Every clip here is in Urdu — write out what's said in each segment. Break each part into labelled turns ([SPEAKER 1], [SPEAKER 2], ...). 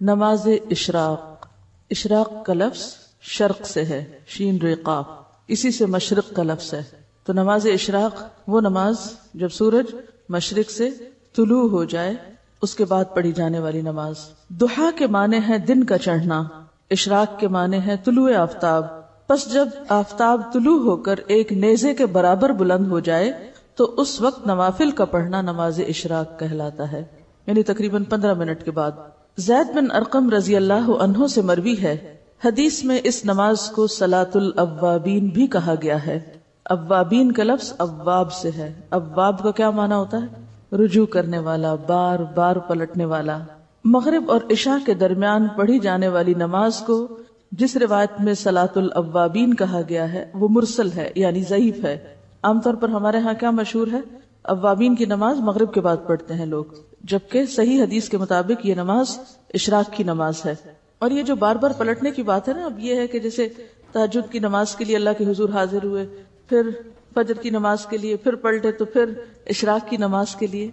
[SPEAKER 1] نماز اشراق. اشراق کا لفظ شرق سے ہے، شین ریقاف، اسی سے مشرق کا لفظ ہے. تو نماز اشراق وہ نماز جب سورج مشرق سے طلوع ہو جائے اس کے بعد پڑھی جانے والی نماز. ضحیٰ کے معنی ہے دن کا چڑھنا، اشراق کے معنی ہے طلوع آفتاب. پس جب آفتاب طلوع ہو کر ایک نیزے کے برابر بلند ہو جائے تو اس وقت نوافل کا پڑھنا نماز اشراق کہلاتا ہے، یعنی تقریباً 15 منٹ کے بعد. زید بن ارقم رضی اللہ عنہ سے مروی ہے، حدیث میں اس نماز کو صلاۃ الاوابین بھی کہا گیا ہے. اوابین کا لفظ اواب سے ہے. اواب کا کیا معنی ہوتا ہے؟ رجوع کرنے والا، بار بار پلٹنے والا. مغرب اور عشاء کے درمیان پڑھی جانے والی نماز کو جس روایت میں صلاۃ الاوابین کہا گیا ہے وہ مرسل ہے، یعنی ضعیف ہے. عام طور پر ہمارے ہاں کیا مشہور ہے؟ اوابین کی نماز مغرب کے بعد پڑھتے ہیں لوگ، جبکہ صحیح حدیث کے مطابق یہ نماز اشراق کی نماز ہے. اور یہ جو بار بار پلٹنے کی بات ہے نا، اب یہ ہے کہ جیسے تہجد کی نماز کے لیے اللہ کے حضور حاضر ہوئے، پھر فجر کی نماز کے لیے پھر پلٹے، تو پھر اشراق کی نماز کے لیے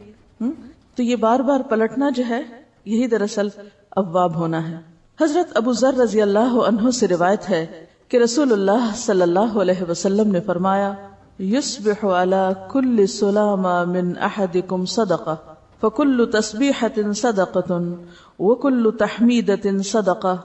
[SPEAKER 1] تو یہ بار بار پلٹنا جو ہے یہی دراصل اواب ہونا ہے. حضرت ابو ذر رضی اللہ عنہ سے روایت ہے کہ رسول اللہ صلی اللہ علیہ وسلم نے فرمایا، یصبح علی کل سلامہ من احدکم صدقہ فکل تسبیحۃ صدقۃ وکل تحمیدۃ صدقہ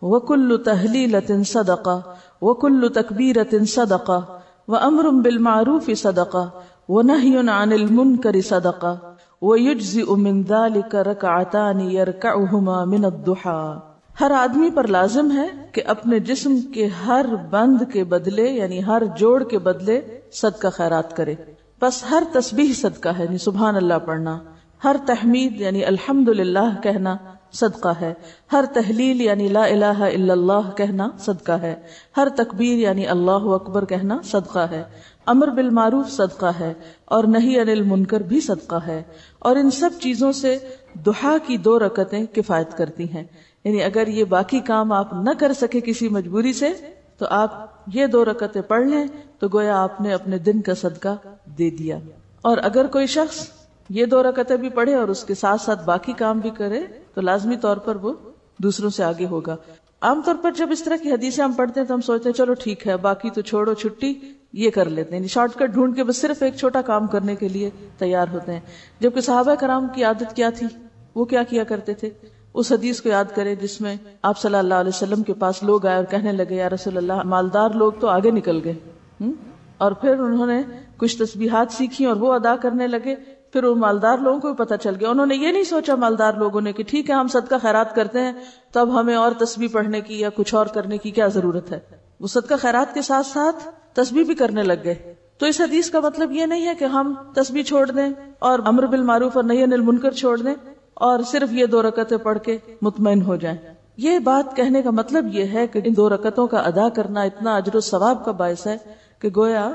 [SPEAKER 1] وکل تہلیلۃ صدقہ وکل تکبیرۃ صدقہ وامر بالمعروف صدقہ ونہی عن المنکر صدقہ ویجزئ من ذلک رکعتان یرکعہما من الضحیٰ. ہر آدمی پر لازم ہے کہ اپنے جسم کے ہر بند کے بدلے، یعنی ہر جوڑ کے بدلے صدقہ خیرات کرے. بس ہر تسبیح صدقہ ہے، یعنی سبحان اللہ پڑھنا. ہر تحمید یعنی الحمدللہ کہنا صدقہ ہے. ہر تحلیل یعنی لا الہ الا اللہ کہنا صدقہ ہے. ہر تکبیر یعنی اللہ اکبر کہنا صدقہ ہے. امر بالمعروف صدقہ ہے اور نہی عن المنکر بھی صدقہ ہے. اور ان سب چیزوں سے ضحیٰ کی 2 رکعتیں کفایت کرتی ہیں. یعنی اگر یہ باقی کام آپ نہ کر سکے کسی مجبوری سے تو آپ یہ 2 رکعتیں پڑھ لیں تو گویا آپ نے اپنے دن کا صدقہ دے دیا. اور اگر کوئی شخص یہ 2 رکعتیں بھی پڑھے اور اس کے ساتھ ساتھ باقی کام بھی کرے تو لازمی طور پر وہ دوسروں سے آگے ہوگا. عام طور پر جب اس طرح کی حدیثیں ہم پڑھتے ہیں تو ہم سوچتے ہیں چلو ٹھیک ہے، باقی تو چھوڑو، چھٹی یہ کر لیتے ہیں، شارٹ کٹ ڈھونڈ کے بس صرف ایک چھوٹا کام کرنے کے لیے تیار ہوتے ہیں. جبکہ صحابہ کرام کی عادت کیا تھی؟ وہ کیا کیا کرتے تھے؟ اس حدیث کو یاد کریں جس میں آپ صلی اللہ علیہ وسلم کے پاس لوگ آئے اور کہنے لگے، یا رسول اللہ، مالدار لوگ تو آگے نکل گئے. اور پھر انہوں نے کچھ تسبیحات سیکھی اور وہ ادا کرنے لگے. پھر وہ مالدار لوگوں کو بھی پتہ چل گیا. انہوں نے یہ نہیں سوچا مالدار لوگوں نے کہ ٹھیک ہے ہم صدقہ خیرات کرتے ہیں تو اب ہمیں اور تسبیح پڑھنے کی یا کچھ اور کرنے کی کیا ضرورت ہے. وہ صدقہ خیرات کے ساتھ ساتھ تسبیح بھی کرنے لگ گئے. تو اس حدیث کا مطلب یہ نہیں ہے کہ ہم تسبیح چھوڑ دیں اور امر بالمعروف اور نہی عن المنکر چھوڑ دیں اور صرف یہ 2 رکعتیں پڑھ کے مطمئن ہو جائیں. یہ بات کہنے کا مطلب یہ ہے کہ ان 2 رکعتوں کا ادا کرنا اتنا اجر و ثواب کا باعث ہے کہ گویا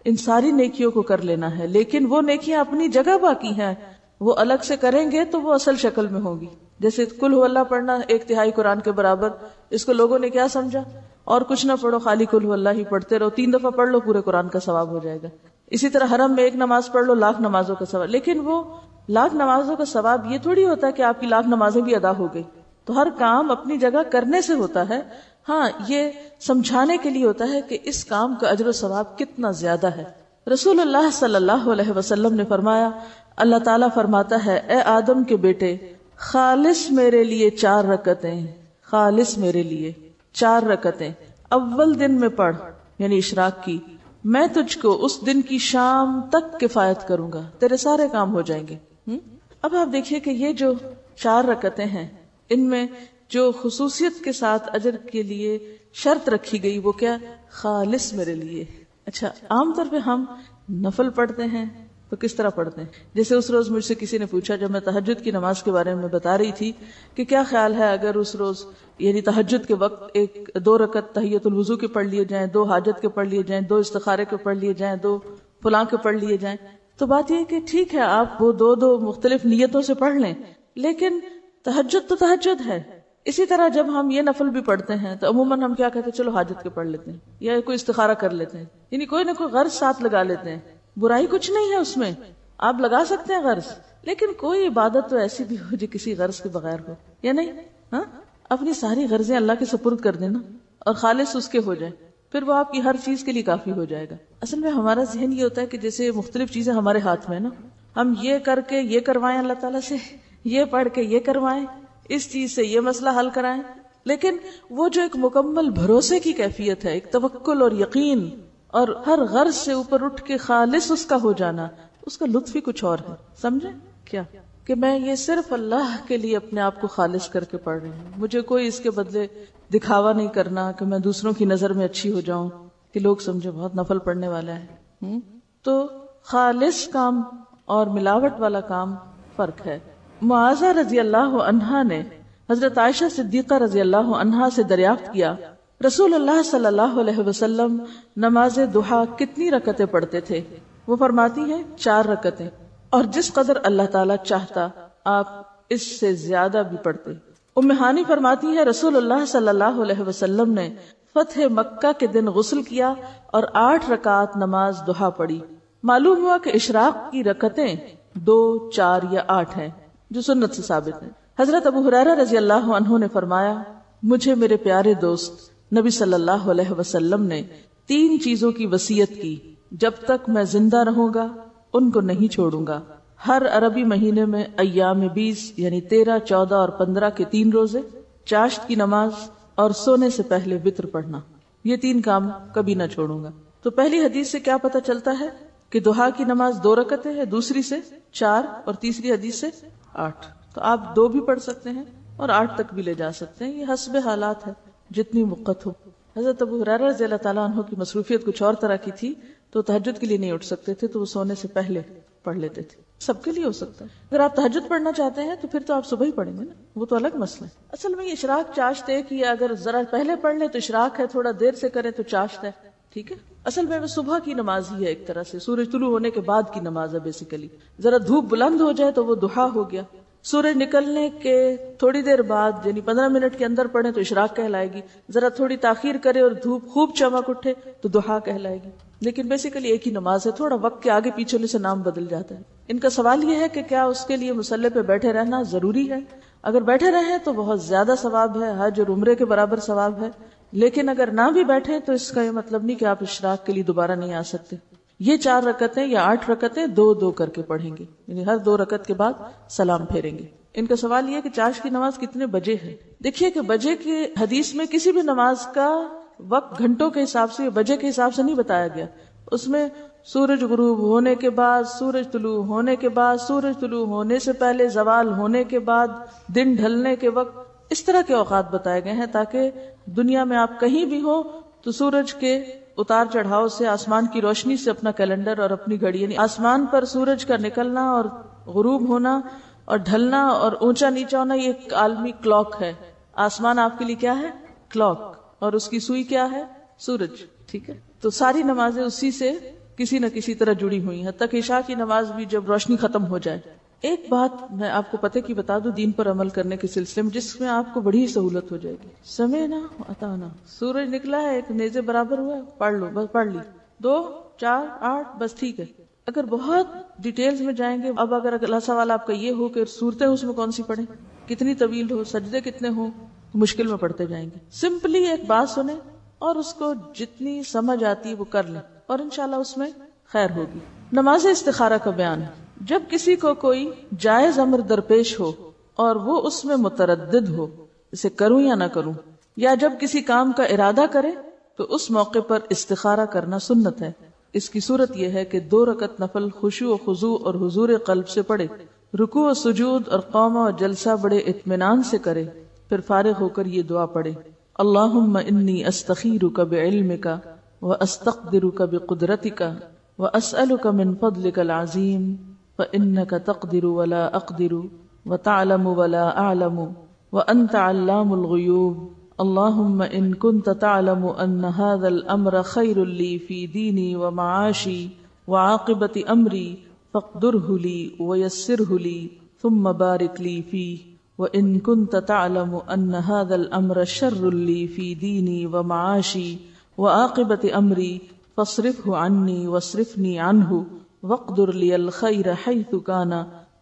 [SPEAKER 1] ان ساری نیکیوں کو کر لینا ہے. لیکن وہ نیکیاں اپنی جگہ باقی ہیں، وہ الگ سے کریں گے تو وہ اصل شکل میں ہوگی. جیسے قل هو اللہ پڑھنا 1/3 قرآن کے برابر، اس کو لوگوں نے کیا سمجھا؟ اور کچھ نہ پڑھو، خالی قل هو اللہ ہی پڑھتے رہو، 3 دفعہ پڑھ لو پورے قرآن کا ثواب ہو جائے گا. اسی طرح حرم میں 1 نماز پڑھ لو، 1,00,000 نمازوں کا ثواب. لیکن وہ 1,00,000 نمازوں کا ثواب یہ تھوڑی ہوتا ہے کہ آپ کی 1,00,000 نمازیں بھی ادا ہو گئی. تو ہر کام اپنی جگہ کرنے سے ہوتا ہے. ہاں، یہ سمجھانے کے لیے ہوتا ہے کہ اس کام کا اجر و ثواب کتنا زیادہ ہے. رسول اللہ صلی اللہ علیہ وسلم نے فرمایا، اللہ تعالیٰ فرماتا ہے، اے آدم کے بیٹے، خالص میرے لیے 4 رکعتیں، خالص میرے لیے 4 رکعتیں اول دن میں پڑھ، یعنی اشراق کی. میں تجھ کو اس دن کی شام تک کفایت کروں گا، تیرے سارے کام ہو جائیں گے. اب آپ دیکھیے کہ یہ جو 4 رکعتیں ہیں ان میں جو خصوصیت کے ساتھ اجر کے لیے شرط رکھی گئی وہ کیا؟ خالص میرے لیے. اچھا، عام طور پہ ہم نفل پڑھتے ہیں تو کس طرح پڑھتے ہیں؟ جیسے اس روز مجھ سے کسی نے پوچھا جب میں تہجد کی نماز کے بارے میں بتا رہی تھی کہ کیا خیال ہے اگر اس روز یعنی تہجد کے وقت 2 رکعت تحیۃ الوضو کے پڑھ لیے جائیں، 2 حاجت کے پڑھ لیے جائیں، 2 استخارے کے پڑھ لیے جائیں، 2 فلاں کے پڑھ لیے جائیں. تو بات یہ کہ ٹھیک ہے آپ وہ 2 مختلف نیتوں سے پڑھ لیں، لیکن تہجد تو تہجد ہے. اسی طرح جب ہم یہ نفل بھی پڑھتے ہیں تو عموماً ہم کیا کہتے ہیں؟ چلو حاجت کے پڑھ لیتے ہیں یا کوئی استخارہ کر لیتے ہیں، یعنی کوئی نہ کوئی غرض ساتھ لگا لیتے ہیں. برائی کچھ نہیں ہے اس میں، آپ لگا سکتے ہیں غرض، لیکن کوئی عبادت تو ایسی بھی ہو جو کسی غرض کے بغیر ہو، یا نہیں؟ ہاں اپنی ساری غرضیں اللہ کے سپرد کر دینا اور خالص اس کے ہو جائے، پھر وہ آپ کی ہر چیز کے لیے کافی ہو جائے گا. اصل میں ہمارا ذہن یہ ہوتا ہے کہ جیسے مختلف چیزیں ہمارے ہاتھ میں ہے نا، ہم یہ کر کے یہ کروائیں اللہ تعالیٰ سے، یہ پڑھ کے یہ کروائیں، اس چیز سے یہ مسئلہ حل کرائیں. لیکن وہ جو ایک مکمل بھروسے کی کیفیت ہے، ایک توکل اور یقین اور ہر غرض سے اوپر اٹھ کے خالص اس کا ہو جانا، اس کا لطف ہی کچھ اور ہے. سمجھے کیا کہ میں یہ صرف اللہ کے لیے اپنے آپ کو خالص کر کے پڑھ رہی ہوں، مجھے کوئی اس کے بدلے دکھاوا نہیں کرنا کہ میں دوسروں کی نظر میں اچھی ہو جاؤں کہ لوگ سمجھے بہت نفل پڑھنے والا ہے. تو خالص کام اور ملاوٹ والا کام فرق ہے. معاذہ رضی اللہ عنہا نے حضرت عائشہ صدیقہ رضی اللہ عنہا سے دریافت کیا، رسول اللہ صلی اللہ علیہ وسلم نماز ضحیٰ کتنی رکعتیں پڑھتے تھے؟ وہ فرماتی ہیں 4 رکعتیں، اور جس قدر اللہ تعالیٰ چاہتا آپ اس سے زیادہ بھی پڑھتے. ام ہانی فرماتی ہے رسول اللہ صلی اللہ علیہ وسلم نے فتح مکہ کے دن غسل کیا اور 8 رکعات نماز ضحیٰ پڑھی. معلوم ہوا کہ اشراق کی رکعتیں 2، 4 یا 8 ہیں جو سنت سے ثابت ہیں. حضرت ابو ہریرہ رضی اللہ عنہ نے فرمایا، مجھے میرے پیارے دوست نبی صلی اللہ علیہ وسلم نے 3 چیزوں کی وصیت کی، جب تک میں زندہ رہوں گا ان کو نہیں چھوڑوں گا. ہر عربی مہینے میں ایام 20 یعنی 13، 14 اور 15 کے 3 روزے، چاشت کی نماز اور سونے سے پہلے وتر پڑھنا. یہ 3 کام کبھی نہ چھوڑوں گا. تو پہلی حدیث سے کیا پتہ چلتا ہے کہ ضحیٰ کی نماز 2 رکعتیں ہے، دوسری سے 4 اور تیسری حدیث سے 8. تو آپ 2 بھی پڑھ سکتے ہیں اور 8 تک بھی لے جا سکتے ہیں، یہ حسب حالات ہے جتنی وقت ہو. حضرت ابو ہریرہ رضی اللہ تعالیٰ عنہ کی مصروفیت کچھ اور طرح کی تھی، تو تہجد کے لیے نہیں اٹھ سکتے تھے، تو وہ سونے سے پہلے پڑھ لیتے تھے. سب کے لیے ہو سکتا ہے. اگر آپ تہجد پڑھنا چاہتے ہیں تو پھر تو آپ صبح ہی پڑھیں گے نا، وہ تو الگ مسئلہ ہے. اصل میں یہ اشراق چاشت ایک ہی ہے، اگر ذرا پہلے پڑھ لیں تو اشراق ہے، تھوڑا دیر سے کریں تو چاشت ہے. ٹھیک ہے، اصل میں صبح کی نماز ہی ہے، ایک طرح سے سورج طلوع ہونے کے بعد کی نماز ہے. بیسیکلی ذرا دھوپ بلند ہو جائے تو وہ ضحیٰ ہو گیا. سورج نکلنے کے تھوڑی دیر بعد یعنی 15 منٹ کے اندر پڑھیں تو اشراق کہلائے گی. ذرا تھوڑی تاخیر کرے اور دھوپ خوب چمک اٹھے تو ضحیٰ کہلائے گی. لیکن بیسیکلی ایک ہی نماز ہے، تھوڑا وقت کے آگے پیچھے سے نام بدل جاتا ہے. ان کا سوال یہ ہے کہ کیا اس کے لیے مصلی پہ بیٹھے رہنا ضروری ہے؟ اگر بیٹھے رہیں تو بہت زیادہ ثواب ہے، حج اور عمرے کے برابر ثواب ہے. لیکن اگر نہ بھی بیٹھے تو اس کا یہ مطلب نہیں کہ آپ اشراق کے لیے دوبارہ نہیں آ سکتے. یہ 4 رکعتیں یا 8 رکعتیں 2 کر کے پڑھیں گے، یعنی ہر 2 رکعت کے بعد سلام پھیریں گے. ان کا سوال یہ کہ چاشت کی نماز کتنے بجے ہے؟ دیکھیے کہ بجے کی حدیث میں کسی بھی نماز کا وقت گھنٹوں کے حساب سے، بجے کے حساب سے نہیں بتایا گیا. اس میں سورج غروب ہونے کے بعد، سورج طلوع ہونے کے بعد، سورج طلوع ہونے سے پہلے، زوال ہونے کے بعد، دن ڈھلنے کے وقت، اس طرح کے اوقات بتائے گئے ہیں تاکہ دنیا میں آپ کہیں بھی ہو تو سورج کے اتار چڑھاؤ سے، آسمان کی روشنی سے اپنا کیلنڈر اور اپنی گھڑی، یعنی آسمان پر سورج کا نکلنا اور غروب ہونا اور ڈھلنا اور اونچا نیچا ہونا، یہ ایک عالمی کلاک ہے. آسمان آپ کے لیے کیا ہے؟ کلاک. اور اس کی سوئی کیا ہے؟ سورج. ٹھیک ہے، تو ساری نمازیں اسی سے کسی نہ کسی طرح جڑی ہوئی ہیں، تک عشاء کی نماز بھی جب روشنی ختم ہو جائے. ایک بات میں آپ کو پتہ کی بتا دوں دین پر عمل کرنے کے سلسلے میں، جس میں آپ کو بڑی سہولت ہو جائے گی. سمعنا وأطعنا. سورج نکلا ہے، ایک نیزے برابر ہوا ہے، پڑھ لو، بس پڑھ لی. 2، 4، 8 بس ٹھیک ہے. اگر بہت ڈیٹیلز میں جائیں گے، اب اگر اگلا سوال آپ کا یہ ہو کہ صورتیں اس میں کون سی پڑھیں، کتنی طویل ہو، سجدے کتنے ہوں، مشکل میں پڑھتے جائیں گے. سمپلی ایک بات سنیں اور اس کو جتنی سمجھ آتی وہ کر لیں اور انشاءاللہ اس میں خیر ہوگی. نماز استخارہ کا بیان. جب کسی کو کوئی جائز امر درپیش ہو اور وہ اس میں متردد ہو، اسے کروں یا نہ کروں، یا جب کسی کام کا ارادہ کرے تو اس موقع پر استخارہ کرنا سنت ہے. اس کی صورت یہ ہے کہ 2 رکعت نفل خشوع و خضوع اور حضور قلب سے پڑھے، رکوع و سجود اور قومہ و جلسہ بڑے اطمینان سے کرے، پھر فارغ ہو کر یہ دعا پڑھے: اللہم انی استخیرک بعلمک واستقدرک بقدرتک واسألک من فضلک العظیم فانک تقدر ولا اقدر وتعلم ولا اعلم وانت علام الغیوب. اللہم ان کنت تعلم ان هذا الامر خیر لی فی دینی ومعاشی وعاقبت امری فاقدره لی ویسره لی ثم بارک لی فیہ. وَإِن كُنْتَ تَعْلَمُ أَنَّ هَذَا الْأَمْرَ شَرٌّ لِّي فِي دِينِي وَمَعَاشِي وَعَاقِبَةِ أَمْرِي فَاصْرِفْهُ عَنِّي وَاصْرِفْنِي عَنْهُ وَاقْدُرْ لِيَ الْخَيْرَ حَيْثُ كَانَ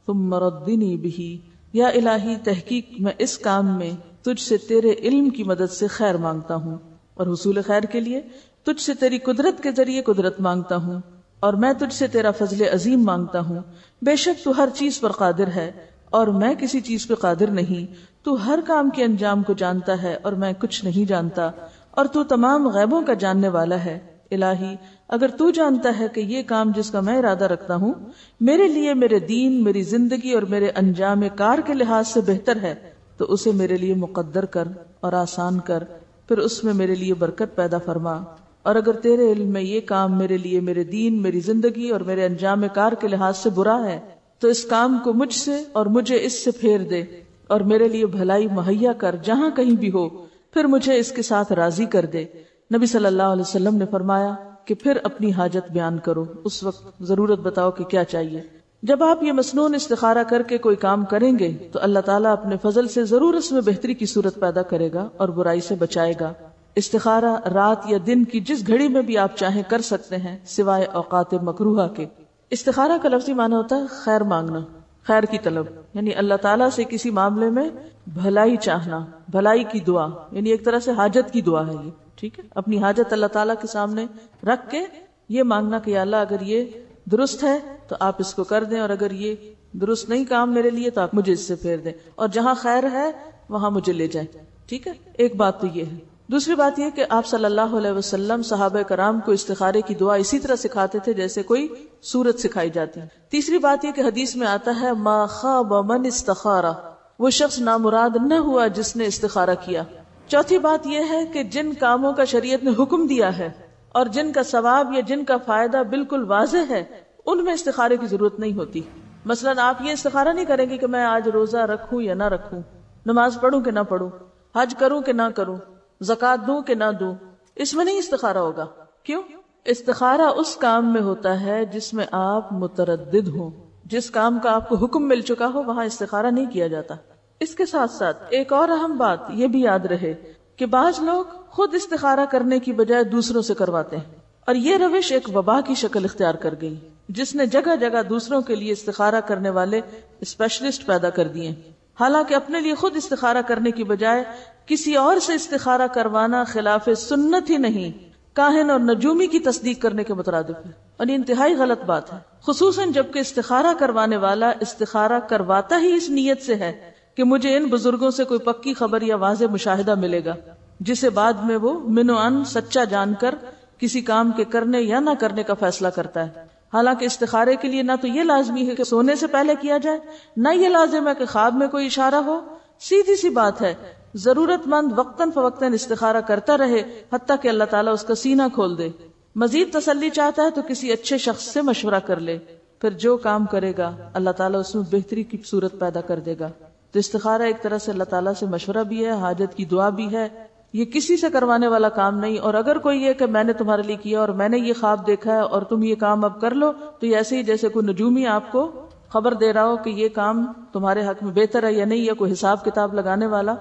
[SPEAKER 1] ثُمَّ رَدِّنِي بِهِ. یا الہی، تحقیق میں اس کام میں تجھ سے تیرے علم کی مدد سے خیر مانگتا ہوں، اور حصول خیر کے لیے تجھ سے تیری قدرت کے ذریعے قدرت مانگتا ہوں، اور میں تجھ سے تیرا فضل عظیم مانگتا ہوں۔ بے شک تو ہر چیز پر قادر ہے اور میں کسی چیز پہ قادر نہیں، تو ہر کام کے انجام کو جانتا ہے اور میں کچھ نہیں جانتا، اور تو تمام غیبوں کا جاننے والا ہے۔ الہی اگر تو جانتا ہے کہ یہ کام جس کا میں ارادہ رکھتا ہوں میرے لیے میرے دین، میری زندگی اور میرے انجام کار کے لحاظ سے بہتر ہے تو اسے میرے لیے مقدر کر اور آسان کر، پھر اس میں میرے لیے برکت پیدا فرما۔ اور اگر تیرے علم میں یہ کام میرے لیے میرے دین، میری زندگی اور میرے انجام کار کے لحاظ سے برا ہے تو اس کام کو مجھ سے اور مجھے اس سے پھیر دے، اور میرے لیے بھلائی مہیا کر جہاں کہیں بھی ہو، پھر مجھے اس کے ساتھ راضی کر دے۔ نبی صلی اللہ علیہ وسلم نے فرمایا کہ پھر اپنی حاجت بیان کرو، اس وقت ضرورت بتاؤ کہ کیا چاہیے۔ جب آپ یہ مسنون استخارہ کر کے کوئی کام کریں گے تو اللہ تعالیٰ اپنے فضل سے ضرور اس میں بہتری کی صورت پیدا کرے گا اور برائی سے بچائے گا۔ استخارہ رات یا دن کی جس گھڑی میں بھی آپ چاہیں کر سکتے ہیں سوائے اوقات مکروہہ کے۔ استخارہ کا لفظی معنی ہوتا ہے خیر مانگنا، خیر کی طلب، یعنی اللہ تعالیٰ سے کسی معاملے میں بھلائی چاہنا، بھلائی کی دعا، یعنی ایک طرح سے حاجت کی دعا ہے یہ، ٹھیک ہے؟ اپنی حاجت اللہ تعالیٰ کے سامنے رکھ کے یہ مانگنا کہ یا اللہ اگر یہ درست ہے تو آپ اس کو کر دیں، اور اگر یہ درست نہیں کام میرے لیے تو آپ مجھے اس سے پھیر دیں، اور جہاں خیر ہے وہاں مجھے لے جائیں، ٹھیک ہے؟ ایک بات تو یہ ہے۔ دوسری بات یہ کہ آپ صلی اللہ علیہ وسلم صحابہ کرام کو استخارے کی دعا اسی طرح سکھاتے تھے جیسے کوئی سورت سکھائی جاتی ہے۔ تیسری بات یہ کہ حدیث میں آتا ہے ما خاب من استخارہ، وہ شخص نامراد نہ ہوا جس نے استخارہ کیا۔ چوتھی بات یہ ہے کہ جن کاموں کا شریعت نے حکم دیا ہے اور جن کا ثواب یا جن کا فائدہ بالکل واضح ہے ان میں استخارے کی ضرورت نہیں ہوتی۔ مثلا آپ یہ استخارہ نہیں کریں گے کہ میں آج روزہ رکھوں یا نہ رکھوں، نماز پڑھوں کہ نہ پڑھوں، حج کروں کہ نہ کروں، زکوٰۃ دوں کہ نہ دوں، اس میں نہیں استخارہ ہوگا۔ کیوں؟ استخارہ اس کام میں ہوتا ہے جس میں آپ متردد ہوں، جس کام کا آپ کو حکم مل چکا ہو وہاں استخارہ نہیں کیا جاتا۔ اس کے ساتھ ساتھ ایک اور اہم بات یہ بھی یاد رہے کہ بعض لوگ خود استخارہ کرنے کی بجائے دوسروں سے کرواتے ہیں، اور یہ روش ایک وبا کی شکل اختیار کر گئی جس نے جگہ جگہ دوسروں کے لیے استخارہ کرنے والے اسپیشلسٹ پیدا کر دیے، حالانکہ اپنے لیے خود استخارہ کرنے کی بجائے کسی اور سے استخارہ کروانا خلاف سنت ہی نہیں، کاہن اور نجومی کی تصدیق کرنے کے مترادف ہے، اور یہ انتہائی غلط بات ہے، خصوصاً جبکہ استخارہ کروانے والا استخارہ کرواتا ہی اس نیت سے ہے کہ مجھے ان بزرگوں سے کوئی پکی خبر یا واضح مشاہدہ ملے گا جسے بعد میں وہ من و ان سچا جان کر کسی کام کے کرنے یا نہ کرنے کا فیصلہ کرتا ہے۔ حالانکہ استخارے کے لیے نہ تو یہ لازمی ہے کہ سونے سے پہلے کیا جائے، نہ یہ لازم ہے کہ خواب میں کوئی اشارہ ہو، سیدھی سی بات ہے، ضرورت مند وقتاً فوقتاً استخارہ کرتا رہے حتیٰ کہ اللہ تعالیٰ اس کا سینہ کھول دے۔ مزید تسلی چاہتا ہے تو کسی اچھے شخص سے مشورہ کر لے، پھر جو کام کرے گا اللہ تعالیٰ اس میں بہتری کی صورت پیدا کر دے گا۔ تو استخارہ ایک طرح سے اللہ تعالیٰ سے مشورہ بھی ہے، حاجت کی دعا بھی ہے، یہ کسی سے کروانے والا کام نہیں۔ اور اگر کوئی یہ کہ میں نے تمہارے لیے کیا اور میں نے یہ خواب دیکھا ہے اور تم یہ کام اب کر لو، تو یہ ایسے ہی جیسے کوئی نجومی آپ کو خبر دے رہا ہو کہ یہ کام تمہارے حق میں بہتر ہے یا نہیں، یا کوئی حساب کتاب لگانے والا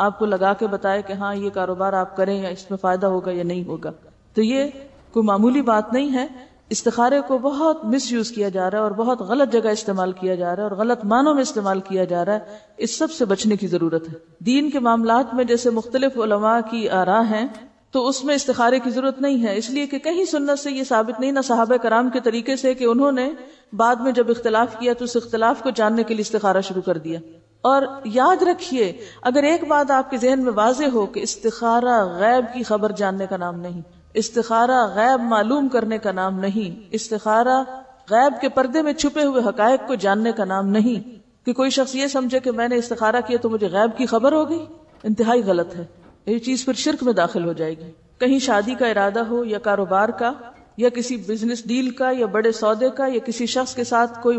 [SPEAKER 1] آپ کو لگا کے بتائے کہ ہاں یہ کاروبار آپ کریں یا اس میں فائدہ ہوگا یا نہیں ہوگا، تو یہ کوئی معمولی بات نہیں ہے۔ استخارے کو بہت مس یوز کیا جا رہا ہے اور بہت غلط جگہ استعمال کیا جا رہا ہے اور غلط معنوں میں استعمال کیا جا رہا ہے، اس سب سے بچنے کی ضرورت ہے۔ دین کے معاملات میں جیسے مختلف علماء کی آراء ہیں تو اس میں استخارے کی ضرورت نہیں ہے، اس لیے کہ کہیں سنت سے یہ ثابت نہیں، نہ صحابہ کرام کے طریقے سے کہ انہوں نے بعد میں جب اختلاف کیا تو اس اختلاف کو جاننے کے لیے استخارہ شروع کر دیا۔ اور یاد رکھیے، اگر ایک بات آپ کے ذہن میں واضح ہو کہ استخارہ غیب کی خبر جاننے کا نام نہیں، استخارہ غیب معلوم کرنے کا نام نہیں، استخارہ غیب کے پردے میں چھپے ہوئے حقائق کو جاننے کا نام نہیں، کہ کوئی شخص یہ سمجھے کہ میں نے استخارہ کیا تو مجھے غیب کی خبر ہو گئی، انتہائی غلط ہے، یہ چیز پھر شرک میں داخل ہو جائے گی۔ کہیں شادی کا ارادہ ہو یا کاروبار کا یا کسی بزنس ڈیل کا یا بڑے سودے کا یا کسی شخص کے ساتھ کوئی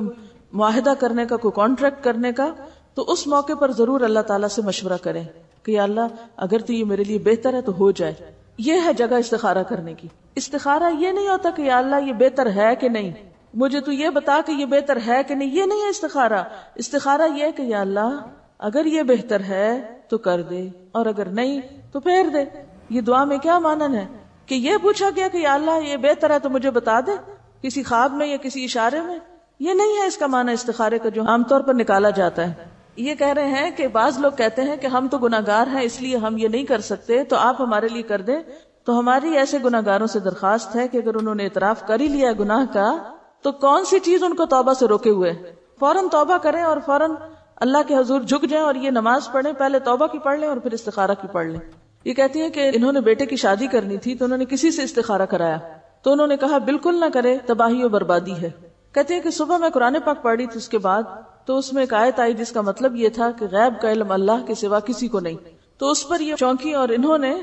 [SPEAKER 1] معاہدہ کرنے کا، کوئی کانٹریکٹ کرنے کا، تو اس موقع پر ضرور اللہ تعالیٰ سے مشورہ کریں کہ یا اللہ اگر تو یہ میرے لیے بہتر ہے تو ہو جائے۔ یہ ہے جگہ استخارہ کرنے کی۔ استخارہ یہ نہیں ہوتا کہ یا اللہ یہ بہتر ہے کہ نہیں، مجھے تو یہ بتا کہ یہ بہتر ہے کہ نہیں، یہ نہیں ہے استخارہ۔ استخارہ یہ ہے کہ یا اللہ اگر یہ بہتر ہے تو کر دے اور اگر نہیں تو پھیر دے۔ یہ دعا میں کیا مانن ہے کہ یہ پوچھا گیا کہ یا اللہ یہ بہتر ہے تو مجھے بتا دے کسی خواب میں یا کسی اشارے میں، یہ نہیں ہے اس کا معنی استخارے کا جو عام طور پر نکالا جاتا ہے۔ یہ کہہ رہے ہیں کہ بعض لوگ کہتے ہیں کہ ہم تو گناہگار ہیں اس لیے ہم یہ نہیں کر سکتے، تو آپ ہمارے لیے کر دیں. تو ہماری ایسے گناہگاروں سے درخواست ہے کہ اگر انہوں نے اعتراف کر ہی لیا گناہ کا تو کون سی چیز ان کو توبہ سے روکے ہوئے؟ فوراً توبہ کریں اور فوراً اللہ کے حضور جھک جائیں اور یہ نماز پڑھیں، پہلے توبہ کی پڑھ لیں اور پھر استخارہ کی پڑھ لیں. یہ کہتی ہیں کہ انہوں نے بیٹے کی شادی کرنی تھی تو انہوں نے کسی سے استخارہ کرایا تو انہوں نے کہا بالکل نہ کرے، تباہی و بربادی ہے. کہتے ہیں کہ صبح میں قرآن پاک پڑھی تھی اس کے بعد تو اس میں ایک آیت آئی جس کا مطلب یہ تھا کہ غیب کا علم اللہ کے سوا کسی کو نہیں. تو اس پر یہ چونکی اور انہوں نے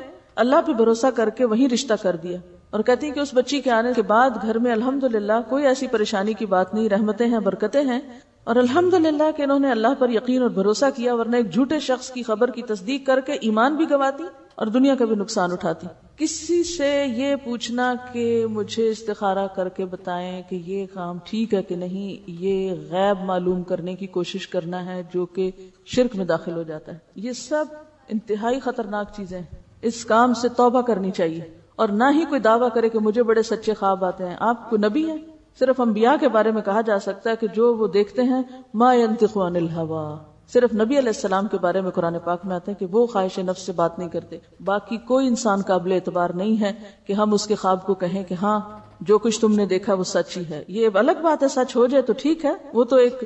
[SPEAKER 1] اللہ پہ بھروسہ کر کے وہی رشتہ کر دیا. اور کہتی ہیں کہ اس بچی کے آنے کے بعد گھر میں الحمدللہ کوئی ایسی پریشانی کی بات نہیں، رحمتیں ہیں، برکتیں ہیں. اور الحمدللہ کہ انہوں نے اللہ پر یقین اور بھروسہ کیا، ورنہ ایک جھوٹے شخص کی خبر کی تصدیق کر کے ایمان بھی گواتی اور دنیا کا بھی نقصان اٹھاتی. کسی سے یہ پوچھنا کہ مجھے استخارہ کر کے بتائیں کہ یہ کام ٹھیک ہے کہ نہیں، یہ غیب معلوم کرنے کی کوشش کرنا ہے جو کہ شرک میں داخل ہو جاتا ہے. یہ سب انتہائی خطرناک چیزیں ہیں. اس کام سے توبہ کرنی چاہیے اور نہ ہی کوئی دعویٰ کرے کہ مجھے بڑے سچے خواب آتے ہیں. آپ کو نبی ہیں، صرف انبیاء کے بارے میں کہا جا سکتا ہے کہ جو وہ دیکھتے ہیں ما ينطق عن الهوى. صرف نبی علیہ السلام کے بارے میں قرآن پاک میں آتا ہے کہ وہ خواہش نفس سے بات نہیں کرتے. باقی کوئی انسان قابل اعتبار نہیں ہے کہ ہم اس کے خواب کو کہیں کہ ہاں جو کچھ تم نے دیکھا وہ سچ ہی ہے. یہ الگ بات ہے، سچ ہو جائے تو ٹھیک ہے، وہ تو ایک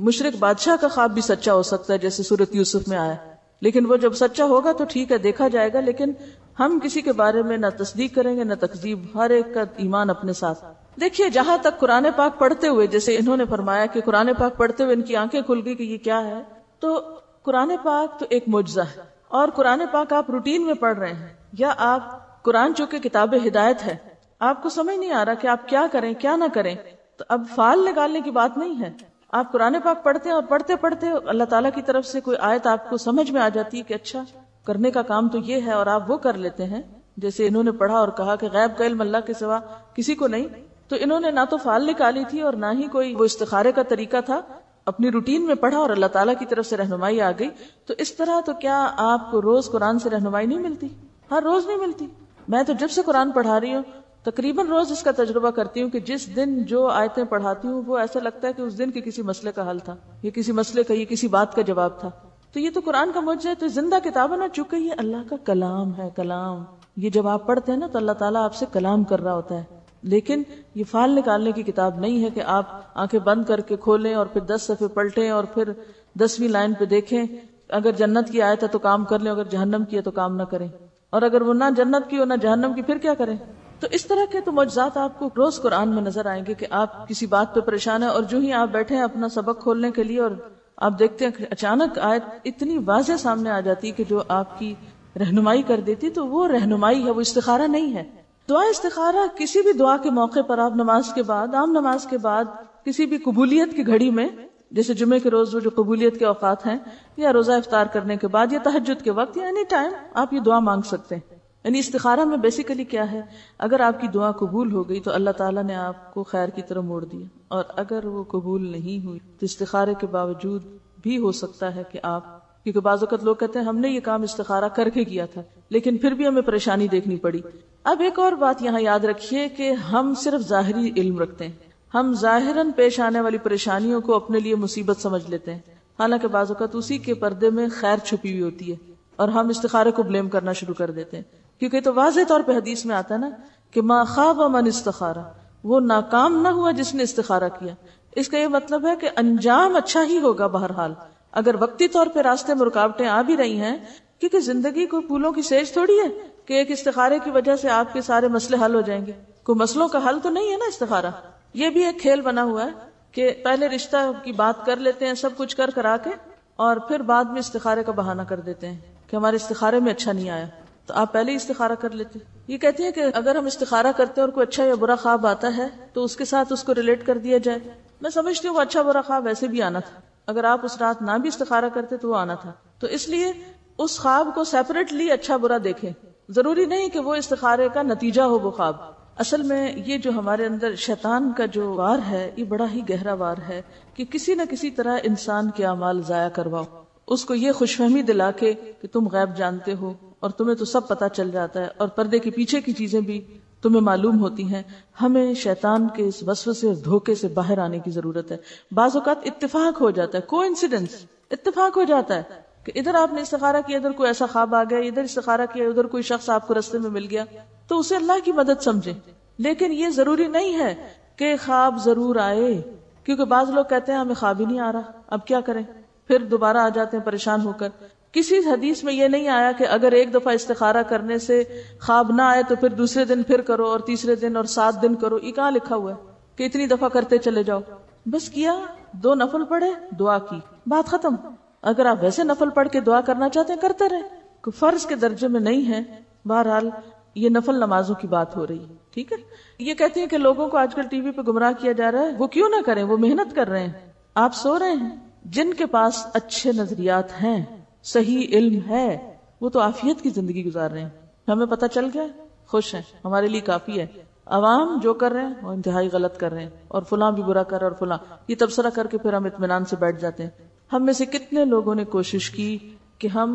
[SPEAKER 1] مشرک بادشاہ کا خواب بھی سچا ہو سکتا ہے جیسے سورۃ یوسف میں آیا. لیکن وہ جب سچا ہوگا تو ٹھیک ہے، دیکھا جائے گا. لیکن ہم کسی کے بارے میں نہ تصدیق کریں گے نہ تکذیب، ہر ایک کا ایمان اپنے ساتھ. دیکھیے جہاں تک قرآن پاک پڑھتے ہوئے، جیسے انہوں نے فرمایا کہ قرآن پاک پڑھتے ہوئے ان کی آنکھیں کھل گئی کہ یہ کیا ہے، تو قرآن پاک تو ایک معجزہ ہے. اور قرآن پاک آپ روٹین میں پڑھ رہے ہیں یا آپ قرآن چونکہ کتاب ہدایت ہے، آپ کو سمجھ نہیں آ رہا کہ آپ کیا کریں کیا نہ کریں، تو اب فال نکالنے کی بات نہیں ہے. آپ قرآن پاک پڑھتے ہیں اور پڑھتے پڑھتے اللہ تعالیٰ کی طرف سے کوئی آیت آپ کو سمجھ میں آ جاتی ہے کہ اچھا کرنے کا کام تو یہ ہے، اور آپ وہ کر لیتے ہیں. جیسے انہوں نے پڑھا اور کہا کہ غیب کا علم اللہ کے سوا کسی کو نہیں، تو انہوں نے نہ تو فال نکالی تھی اور نہ ہی کوئی وہ استخارے کا طریقہ تھا، اپنی روٹین میں پڑھا اور اللہ تعالیٰ کی طرف سے رہنمائی آ گئی. تو اس طرح تو کیا آپ کو روز قرآن سے رہنمائی نہیں ملتی؟ ہر روز نہیں ملتی. میں تو جب سے قرآن پڑھا رہی ہوں تقریباً روز اس کا تجربہ کرتی ہوں کہ جس دن جو آیتیں پڑھاتی ہوں وہ ایسا لگتا ہے کہ اس دن کے کسی مسئلے کا حل تھا، یہ کسی مسئلے کا، یہ کسی بات کا جواب تھا. تو یہ تو قرآن کا معجزہ ہے. تو زندہ کتاب ہے نا، چونکہ یہ اللہ کا کلام ہے. کلام یہ جب آپ پڑھتے ہیں نا تو اللہ تعالیٰ آپ سے کلام کر رہا ہوتا ہے. لیکن یہ فال نکالنے کی کتاب نہیں ہے کہ آپ آنکھیں بند کر کے کھولیں اور پھر 10 صفحے پلٹیں اور پھر 10ویں لائن پہ دیکھیں. اگر جنت کی آیت ہے تو کام کر لیں، اگر جہنم کی ہے تو کام نہ کریں، اور اگر وہ نہ جنت کی ہو نہ جہنم کی پھر کیا کریں. تو اس طرح کے تو معجزات آپ کو روز قرآن میں نظر آئیں گے کہ آپ کسی بات پہ پریشان ہیں اور جو ہی آپ بیٹھے ہیں اپنا سبق کھولنے کے لیے اور آپ دیکھتے ہیں کہ اچانک آیت اتنی واضح سامنے آ جاتی کہ جو آپ کی رہنمائی کر دیتی. تو وہ رہنمائی ہے، وہ استخارہ نہیں ہے. دعا استخارہ کسی بھی دعا کے موقع پر آپ نماز کے بعد، عام نماز کے بعد، کسی بھی قبولیت کی گھڑی میں، جیسے جمعے کے روز وہ جو قبولیت کے اوقات ہیں، یا روزہ افطار کرنے کے بعد، یا تہجد کے وقت، یا اینی ٹائم آپ یہ دعا مانگ سکتے ہیں. یعنی استخارہ میں بیسیکلی کیا ہے، اگر آپ کی دعا قبول ہو گئی تو اللہ تعالیٰ نے آپ کو خیر کی طرف موڑ دیا، اور اگر وہ قبول نہیں ہوئی تو استخارے کے باوجود بھی ہو سکتا ہے کہ آپ، کیونکہ بعض اوقات لوگ کہتے ہیں ہم نے یہ کام استخارہ کر کے کیا تھا لیکن پھر بھی ہمیں پریشانی دیکھنی پڑی. اب ایک اور بات یہاں یاد رکھیے کہ ہم صرف ظاہری علم رکھتے ہیں، ہم ظاہراً پیش آنے والی پریشانیوں کو اپنے لیے مصیبت سمجھ لیتے ہیں، حالانکہ بعض اوقات اسی کے پردے میں خیر چھپی ہوئی ہوتی ہے، اور ہم استخارے کو بلیم کرنا شروع کر دیتے ہیں. کیونکہ تو واضح طور پہ حدیث میں آتا ہے نا کہ ما خاب من استخارہ، وہ ناکام نہ ہوا جس نے استخارہ کیا. اس کا یہ مطلب ہے کہ انجام اچھا ہی ہوگا بہرحال، اگر وقتی طور پہ راستے میں رکاوٹیں آ بھی رہی ہیں، کیونکہ زندگی کو پھولوں کی سیج تھوڑی ہے کہ ایک استخارے کی وجہ سے آپ کے سارے مسئلے حل ہو جائیں گے. کوئی مسئلوں کا حل تو نہیں ہے نا استخارہ. یہ بھی ایک کھیل بنا ہوا ہے کہ پہلے رشتہ کی بات کر لیتے ہیں سب کچھ کرا کے، اور پھر بعد میں استخارے کا بہانہ کر دیتے ہیں کہ ہمارے استخارے میں اچھا نہیں آیا، تو آپ پہلے ہی استخارہ کر لیتے. یہ کہتی ہیں کہ اگر ہم استخارہ کرتے ہیں اور کوئی اچھا یا برا خواب آتا ہے تو اس کے ساتھ اس کو ریلیٹ کر دیا جائے. میں سمجھتی ہوں وہ اچھا برا خواب ویسے بھی آنا تھا، اگر آپ اس رات نہ بھی استخارہ کرتے تو وہ آنا تھا. تو اس لیے اس خواب کو سیپریٹلی اچھا برا دیکھیں. ضروری نہیں کہ وہ استخارے کا نتیجہ ہو وہ خواب. اصل میں یہ جو ہمارے اندر شیطان کا جو وار ہے یہ بڑا ہی گہرا وار ہے کہ کسی نہ کسی طرح انسان کے اعمال ضائع کرواؤ، اس کو یہ خوش فہمی دلا کے کہ تم غیب جانتے ہو اور تمہیں تو سب پتہ چل جاتا ہے اور پردے کے پیچھے کی چیزیں بھی تمہیں معلوم ہوتی ہیں. ہمیں شیطان کے اس وسوسے اور دھوکے سے باہر آنے کی ضرورت ہے. بعض اوقات اتفاق ہو جاتا ہے، کوانسیڈنس، اتفاق ہو جاتا ہے کہ ادھر آپ نے استخارہ کیا، ادھر کوئی ایسا خواب آ گیا، ادھر استخارہ کیا، ادھر کوئی شخص آپ کو رستے میں مل گیا، تو اسے اللہ کی مدد سمجھیں. لیکن یہ ضروری نہیں ہے کہ خواب ضرور آئے، کیونکہ بعض لوگ کہتے ہیں ہمیں خواب ہی نہیں آ رہا، اب کیا کریں، پھر دوبارہ آ جاتے ہیں پریشان ہو کر. کسی حدیث میں یہ نہیں آیا کہ اگر ایک دفعہ استخارہ کرنے سے خواب نہ آئے تو پھر دوسرے دن پھر کرو اور تیسرے دن اور 7 دن کرو. یہ کہاں لکھا ہوا ہے کہ اتنی دفعہ کرتے چلے جاؤ؟ بس کیا، 2 نفل پڑھے، دعا کی، بات ختم. اگر آپ ویسے نفل پڑھ کے دعا کرنا چاہتے ہیں کرتے رہیں، کوئی فرض کے درجے میں نہیں ہے. بہرحال یہ نفل نمازوں کی بات ہو رہی ہے، ٹھیک ہے. یہ کہتے ہیں کہ لوگوں کو آج کل ٹی وی پہ گمراہ کیا جا رہا ہے، وہ کیوں نہ کریں، وہ محنت کر رہے ہیں. آپ سو رہے ہیں، جن کے پاس اچھے نظریات ہیں، صحیح علم ہے، وہ تو عافیت کی زندگی گزار رہے ہیں. ہمیں پتہ چل گیا، خوش ہیں، ہمارے لیے کافی ہے. عوام جو کر رہے ہیں وہ انتہائی غلط کر رہے ہیں، اور فلاں بھی برا کر رہا ہے، اور فلاں، یہ تبصرہ کر کے پھر ہم اطمینان سے بیٹھ جاتے ہیں. ہم میں سے کتنے لوگوں نے کوشش کی کہ ہم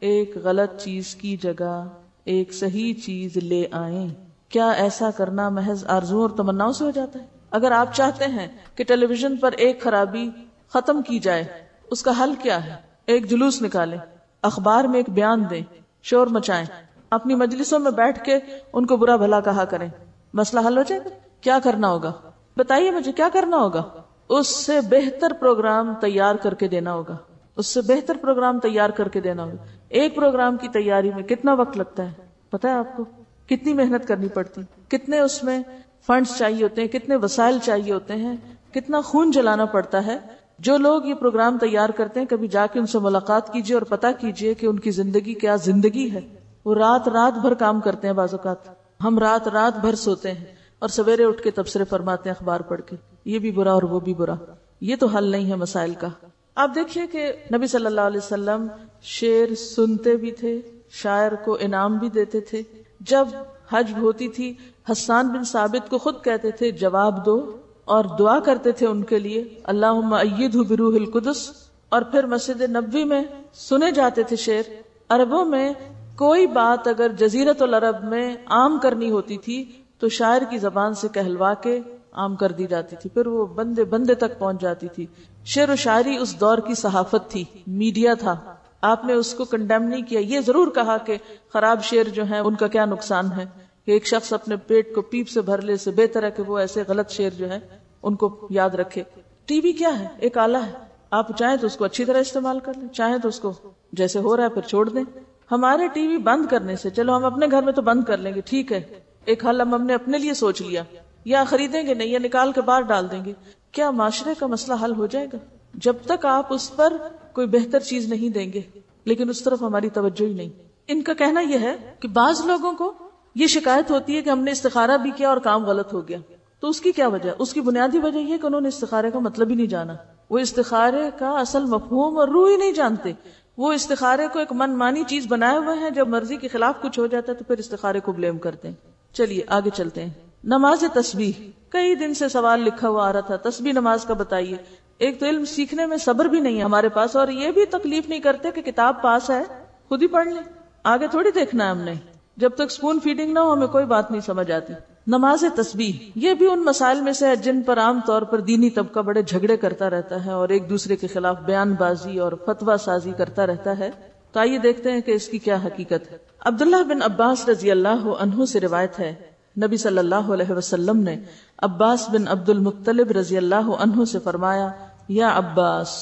[SPEAKER 1] ایک غلط چیز کی جگہ ایک صحیح چیز لے آئیں؟ کیا ایسا کرنا محض آرزوؤں اور تمناؤں سے ہو جاتا ہے؟ اگر آپ چاہتے ہیں کہ ٹیلی ویژن پر ایک خرابی ختم کی جائے، اس کا حل کیا ہے؟ ایک جلوس نکالیں، اخبار میں ایک بیان دیں، شور مچائیں، اپنی مجلسوں میں بیٹھ کے ان کو برا بھلا کہا کریں، مسئلہ حل ہو جائے گا. کیا کرنا ہوگا بتائیے مجھے، کیا کرنا ہوگا؟ اس سے بہتر پروگرام تیار کر کے دینا ہوگا، اس سے بہتر پروگرام تیار کر کے دینا ہوگا. ایک پروگرام کی تیاری میں کتنا وقت لگتا ہے پتہ ہے آپ کو؟ کتنی محنت کرنی پڑتی، کتنے اس میں فنڈز چاہیے ہوتے ہیں، کتنے وسائل چاہیے ہوتے ہیں، کتنا خون جلانا پڑتا ہے. جو لوگ یہ پروگرام تیار کرتے ہیں، کبھی جا کے ان سے ملاقات کیجئے اور پتہ کیجئے کہ ان کی زندگی کیا زندگی ہے. وہ رات رات بھر کام کرتے ہیں، بعض اوقات ہم رات رات بھر سوتے ہیں اور سویرے اٹھ کے تبصرے فرماتے ہیں اخبار پڑھ کے، یہ بھی برا اور وہ بھی برا. یہ تو حل نہیں ہے مسائل کا. آپ دیکھیے کہ نبی صلی اللہ علیہ وسلم شعر سنتے بھی تھے، شاعر کو انعام بھی دیتے تھے. جب حج ہوتی تھی، حسان بن ثابت کو خود کہتے تھے جواب دو، اور دعا کرتے تھے ان کے لیے، اللہم ایدہ بروح القدس. اور پھر مسجد نبوی میں سنے جاتے تھے شعر. عربوں میں کوئی بات اگر جزیرۃ العرب میں عام کرنی ہوتی تھی تو شاعر کی زبان سے کہلوا کے عام کر دی جاتی تھی، پھر وہ بندے بندے تک پہنچ جاتی تھی. شعر و شاعری اس دور کی صحافت تھی، میڈیا تھا. آپ نے اس کو کنڈیم نہیں کیا، یہ ضرور کہا کہ خراب شعر جو ہیں ان کا کیا نقصان ہے، کہ ایک شخص اپنے پیٹ کو پیپ سے بھر لے، سے بہتر ہے کہ وہ ایسے غلط شعر جو ہیں ان کو یاد رکھے. ٹی وی کیا ہے؟ ایک آلہ ہے، آپ چاہیں تو اس کو اچھی طرح استعمال کر لیں، چاہیں تو اس کو جیسے ہو رہا ہے پھر چھوڑ دیں. ہمارے ٹی وی بند کرنے سے، چلو ہم اپنے گھر میں تو بند کر لیں گے، ٹھیک ہے، ایک حل ہم نے اپنے لیے سوچ لیا، یا خریدیں گے نہیں، یا نکال کے باہر ڈال دیں گے. کیا معاشرے کا مسئلہ حل ہو جائے گا جب تک آپ اس پر کوئی بہتر چیز نہیں دیں گے؟ لیکن اس طرف ہماری توجہ ہی نہیں. ان کا کہنا یہ ہے کہ بعض لوگوں کو یہ شکایت ہوتی ہے کہ ہم نے استخارہ بھی کیا اور کام غلط ہو گیا. تو اس کی کیا وجہ؟ اس کی بنیادی وجہ یہ کہ انہوں نے استخارے کا مطلب ہی نہیں جانا. وہ استخارے کا اصل مفہوم اور روح ہی نہیں جانتے. وہ استخارے کو ایک من مانی چیز بنائے ہوئے ہیں، جب مرضی کے خلاف کچھ ہو جاتا ہے تو پھر استخارے کو بلیم کرتے ہیں. چلیے آگے چلتے ہیں. نماز تسبیح، کئی دن سے سوال لکھا ہوا آ رہا تھا، تسبیح نماز کا بتائیے. ایک تو علم سیکھنے میں صبر بھی نہیں ہے ہمارے پاس، اور یہ بھی تکلیف نہیں کرتے کہ کتاب پاس ہے خود ہی پڑھ لیں، آگے تھوڑی دیکھنا ہے ہم نے. جب تک سپون فیڈنگ نہ ہو ہمیں کوئی بات نہیں سمجھ آتی. نماز تسبیح یہ بھی ان مسائل میں سے ہے جن پر عام طور پر دینی طبقہ بڑے جھگڑے کرتا رہتا ہے اور ایک دوسرے کے خلاف بیان بازی اور فتویٰ سازی کرتا رہتا ہے. تو آئیے دیکھتے ہیں کہ اس کی کیا حقیقت ہے. عبداللہ بن عباس رضی اللہ عنہ سے روایت ہے، نبی صلی اللہ علیہ وسلم نے عباس بن عبد المطلب رضی اللہ عنہ سے فرمایا، یا عباس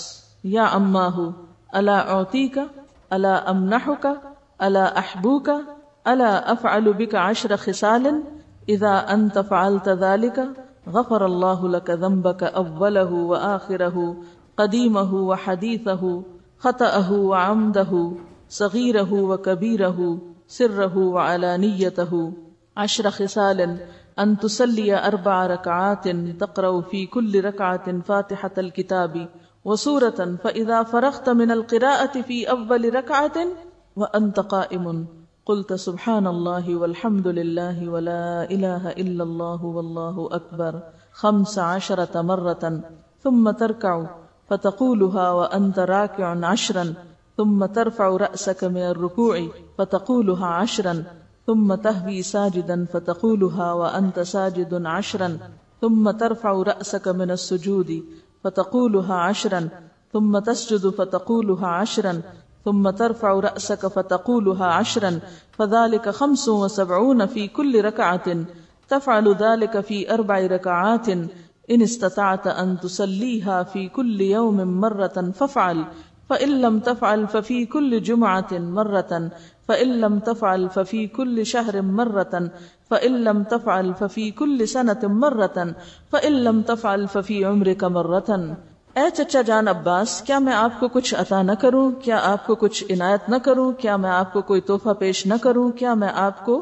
[SPEAKER 1] یا عماہ، الا اعطیک، الا امنحک، الا احبوک، الا افعل بک 10 خصال اذا انت فعلت ذلك غفر اللہ لک ذنبک اولہ وآخرہ قدیمہ وحدیثہ خطأہ وعمدہ صغیرہ وکبیرہ سرہ وعلانیتہ 10 خصال ان تصلی 4 رکعات تقرأ في كل ركعة فاتحة الكتاب وسورة فإذا فرغت من القراءة في أول ركعة وأنت قائم قلت سبحان الله والحمد لله ولا إله إلا الله والله أكبر 15 مرة ثم تركع فتقولها وأنت راكع 10 ثم ترفع رأسك من الركوع فتقولها 10 ثم تهوي ساجدا فتقولها وأنت ساجد 10 ثم ترفع رأسك من السجود فتقولها 10 ثم تسجد فتقولها 10 ثم ترفع رأسك فتقولها 10 فذلك 75 في كل ركعة تفعل ذلك في 4 ركعات إن استطعت أن تصليها في كل يوم مرة فافعل فإن لم تفعل ففي كل جمعة مرة فإن لم تفعل ففي كل شهر مرة فإن لم تفعل ففي كل سنة مرة فإن لم تفعل ففي عمرك مرة. اے چچا جان عباس، کیا میں آپ کو کچھ عطا نہ کروں؟ کیا آپ کو کچھ عنایت نہ کروں؟ کیا میں آپ کو کوئی تحفہ پیش نہ کروں؟ کیا میں آپ کو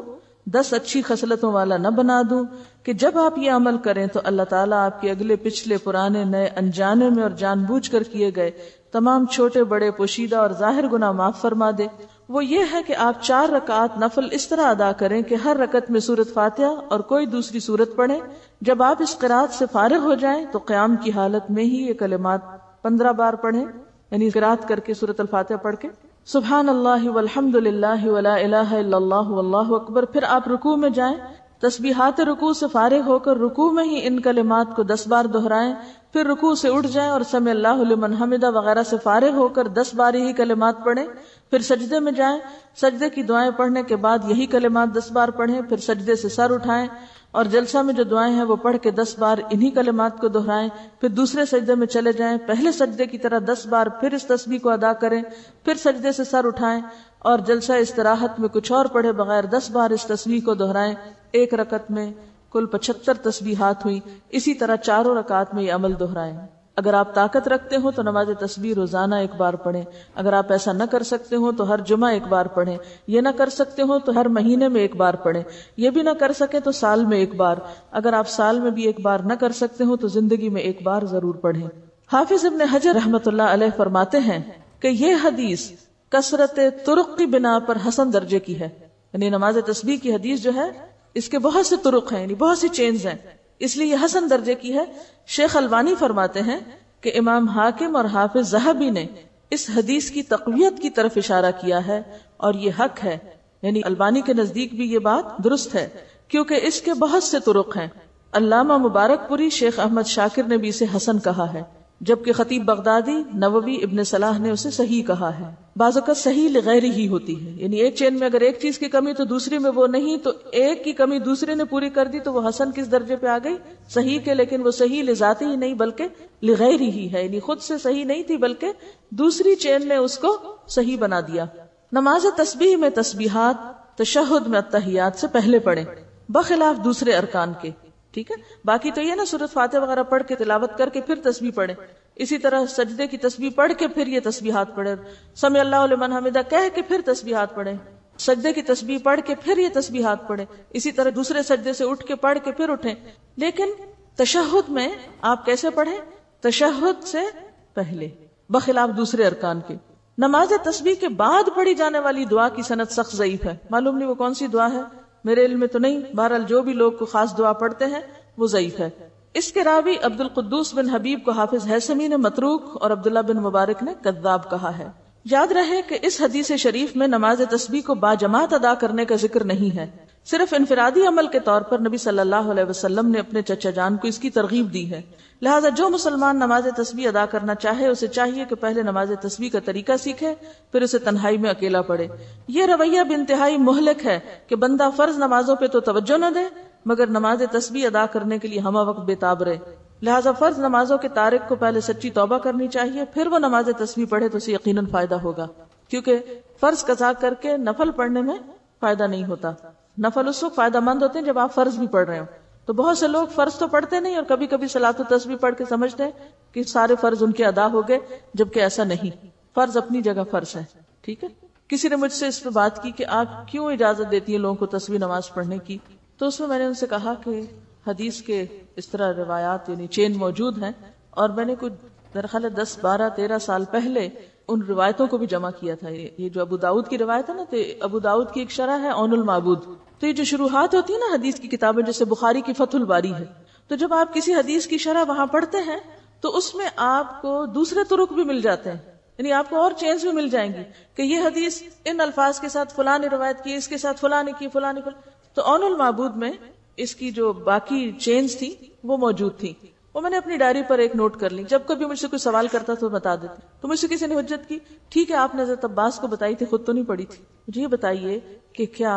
[SPEAKER 1] 10 اچھی خصلتوں والا نہ بنا دوں کہ جب آپ یہ عمل کریں تو اللہ تعالیٰ آپ کے اگلے پچھلے پرانے نئے انجانے میں اور جان بوجھ کر کیے گئے تمام چھوٹے بڑے پوشیدہ اور ظاہر گناہ معاف فرما دے؟ وہ یہ ہے کہ آپ 4 رکعات نفل اس طرح ادا کریں کہ ہر رکعت میں سورۃ فاتحہ اور کوئی دوسری سورت پڑھیں. جب آپ اس قرات سے فارغ ہو جائیں تو قیام کی حالت میں ہی یہ کلمات 15 بار پڑھیں، یعنی قرات کر کے سورۃ الفاتحہ پڑھ کے سبحان اللہ والحمد للہ ولا الہ الا اللہ واللہ اکبر. پھر آپ رکوع میں جائیں، تسبیحات رکوع سے فارغ ہو کر رکوع میں ہی ان کلمات کو 10 بار دہرائیں. پھر رکوع سے اٹھ جائیں اور سمع اللہ لمن حمدہ وغیرہ سے فارغ ہو کر 10 بار ہی کلمات پڑھیں. پھر سجدے میں جائیں، سجدے کی دعائیں پڑھنے کے بعد یہی کلمات 10 بار پڑھیں. پھر سجدے سے سر اٹھائیں اور جلسہ میں جو دعائیں ہیں وہ پڑھ کے 10 بار انہی کلمات کو دہرائیں. پھر دوسرے سجدے میں چلے جائیں، پہلے سجدے کی طرح 10 بار پھر اس تسبیح کو ادا کریں. پھر سجدے سے سر اٹھائیں اور جلسہ استراحت میں کچھ اور پڑھے بغیر 10 بار اس تسبیح کو دہرائیں. ایک رکعت میں کل 75 تسبیحات ہوئی. اسی طرح 4 رکعات میں یہ عمل دہرائیں. اگر آپ طاقت رکھتے ہو تو نماز تسبیح روزانہ 1 بار پڑھیں. اگر آپ ایسا نہ کر سکتے ہو تو ہر جمعہ 1 بار پڑھیں. یہ نہ کر سکتے ہو تو ہر مہینے میں 1 بار پڑھیں. یہ بھی نہ کر سکے تو سال میں 1 بار. اگر آپ سال میں بھی 1 بار نہ کر سکتے ہو تو زندگی میں 1 بار ضرور پڑھیں. حافظ ابن حجر رحمۃ اللہ علیہ فرماتے ہیں کہ یہ حدیث کثرت طرق کی بنا پر حسن درجے کی ہے. یعنی نماز تسبیح کی حدیث جو ہے اس کے بہت سے طرق ہیں، یعنی بہت سی چینز ہیں، اس لیے یہ حسن درجے کی ہے. شیخ البانی فرماتے ہیں کہ امام حاکم اور حافظ ذہبی نے اس حدیث کی تقویت کی طرف اشارہ کیا ہے اور یہ حق ہے. یعنی البانی کے نزدیک بھی یہ بات درست ہے کیونکہ اس کے بہت سے طرق ہیں. علامہ مبارک پوری شیخ احمد شاکر نے بھی اسے حسن کہا ہے، جبکہ خطیب بغدادی، نووی، ابن صلاح نے اسے صحیح کہا ہے. بعض اوقات صحیح لغیر ہی ہوتی ہے، یعنی ایک چین میں اگر ایک چیز کی کمی تو دوسری میں وہ نہیں، تو ایک کی کمی دوسرے نے پوری کر دی تو وہ حسن کس درجے پہ آ گئی؟ صحیح کے. لیکن وہ صحیح لذاتی ہی نہیں بلکہ لغیر ہی ہے، یعنی خود سے صحیح نہیں تھی بلکہ دوسری چین نے اس کو صحیح بنا دیا. نماز تسبیح میں تسبیحات تشہد میں التحیات سے پہلے پڑھیں بخلاف دوسرے ارکان کے. ٹھیک ہے، باقی تو یہ نا سورۃ فاتحہ وغیرہ پڑھ کے تلاوت کر کے پھر تسبیح پڑھیں. اسی طرح سجدے کی تسبیح پڑھ کے پھر یہ تسبیحات پڑھیں. سمع اللہ لمن حمدہ کہہ کے پھر تسبیحات پڑھیں. سجدے کی تسبیح پڑھ کے پھر یہ تسبیحات پڑھیں. اسی طرح دوسرے سجدے سے اٹھ کے پڑھ کے پھر اٹھیں. لیکن تشہد میں آپ کیسے پڑھیں؟ تشہد سے پہلے بخلاف دوسرے ارکان کے. نماز تسبیح کے بعد پڑھی جانے والی دعا کی سند سخت ضعیف ہے. معلوم نہیں وہ کون سی دعا ہے، میرے علم میں تو نہیں. بہرحال جو بھی لوگ کو خاص دعا پڑھتے ہیں وہ ضعیف ہے. اس کے راوی عبد القدوس بن حبیب کو حافظ ہیثمی نے متروک اور عبداللہ بن مبارک نے کذاب کہا ہے. یاد رہے کہ اس حدیث شریف میں نماز تسبیح کو باجماعت ادا کرنے کا ذکر نہیں ہے، صرف انفرادی عمل کے طور پر نبی صلی اللہ علیہ وسلم نے اپنے چچا جان کو اس کی ترغیب دی ہے. لہٰذا جو مسلمان نماز تسبیح ادا کرنا چاہے اسے چاہیے کہ پہلے نماز تسبیح کا طریقہ سیکھے، پھر اسے تنہائی میں اکیلا پڑھے. یہ رویہ بھی انتہائی مہلک ہے کہ بندہ فرض نمازوں پہ تو توجہ نہ دے مگر نماز تسبیح ادا کرنے کے لیے ہمہ وقت بے تاب رہے. لہٰذا فرض نمازوں کے تارک کو پہلے سچی توبہ کرنی چاہیے، پھر وہ نماز تسبیح پڑھے تو اسے یقیناً فائدہ ہوگا، کیونکہ فرض قضا کر کے نفل پڑھنے میں فائدہ نہیں ہوتا. نفل اس وقت فائدہ مند ہوتے ہیں جب آپ فرض بھی پڑھ رہے ہو. تو بہت سے لوگ فرض تو پڑھتے نہیں اور کبھی کبھی صلاۃ التسبیح پڑھ کے سمجھتے ہیں کہ سارے فرض ان کے ادا ہو گئے، جبکہ ایسا نہیں. فرض اپنی جگہ فرض ہے. ٹھیک ہے. کسی نے مجھ سے اس پہ بات کی کہ آپ کیوں اجازت دیتی ہیں لوگوں کو تسبیح نماز پڑھنے کی، تو اس میں نے ان سے کہا کہ حدیث کے اس طرح روایات یعنی چین موجود ہیں، اور میں نے کچھ درخل 10 12 13 سال پہلے ان روایتوں کو بھی جمع کیا تھا. یہ جو ابو داؤد کی روایت ہے نا، تو ابو داؤد کی ایک شرح ہے اون المعبود. تو یہ جو شروحات ہوتی ہے نا حدیث کی کتابیں، جیسے بخاری کی فتح الباری ہے، تو جب آپ کسی حدیث کی شرح وہاں پڑھتے ہیں تو اس میں آپ کو دوسرے طرق بھی مل جاتے ہیں، یعنی آپ کو اور چینز بھی مل جائیں گی کہ یہ حدیث ان الفاظ کے ساتھ فلاں نے روایت کی، اس کے ساتھ فلاں نے کی، تو اون المعبود میں اس کی جو باقی چینز تھی وہ موجود تھی. وہ میں نے اپنی ڈائری پر ایک نوٹ کر لی، جب کبھی مجھ سے کوئی سوال کرتا تو بتا دیتی. تو مجھ سے کسی نے حجت کی، ٹھیک ہے آپ نے حضرت عباس کو بتائی تھی، خود تو نہیں پڑھی تھی، مجھے یہ بتائیے کہ کیا